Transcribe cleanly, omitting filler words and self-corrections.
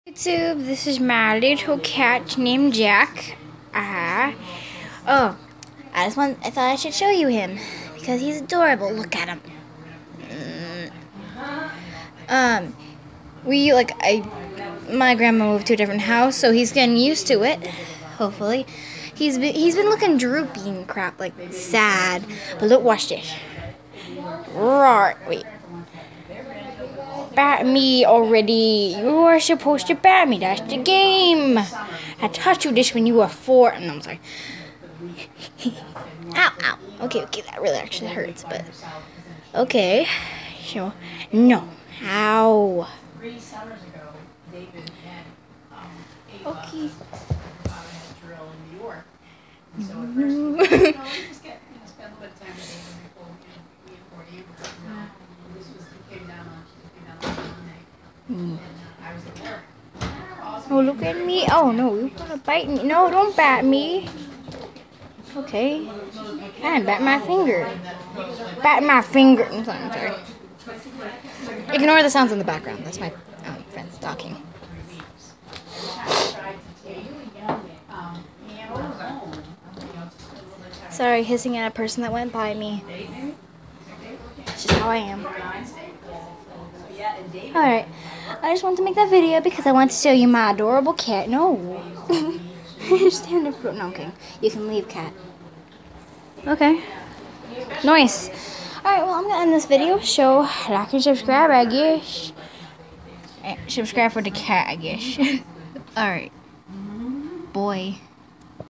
YouTube, this is my little cat named Jack. Oh, I thought I should show you him because he's adorable. Look at him. My grandma moved to a different house, so he's getting used to it. Hopefully, he's been looking droopy and crap, like sad. But look, watch this. Roar! Wait. Bat me already. You are supposed to bat me. That's the game. I taught you this when you were 4. And I'm sorry. Ow, ow. Okay, that really actually hurts, but okay. So, no. Ow. 3 summers ago, David had okay. drill in New York. And so at first, we just spend a little bit of time with David before we import Amber. This was, he came down on Monday. And I was at work. Oh, look at me. Oh, no, you're gonna bite me. No, don't bat me. Okay. And bat my finger. Bat my finger. I'm sorry. Ignore the sounds in the background. That's my friends talking. Sorry, hissing at a person that went by me. It's just how I am. Alright, I just want to make that video because I want to show you my adorable cat. No. Stand up. No, okay. You can leave, cat. Okay. Nice. Alright, well, I'm going to end this video. So, like and subscribe, I guess. Subscribe for the cat, I guess. Alright. Boy.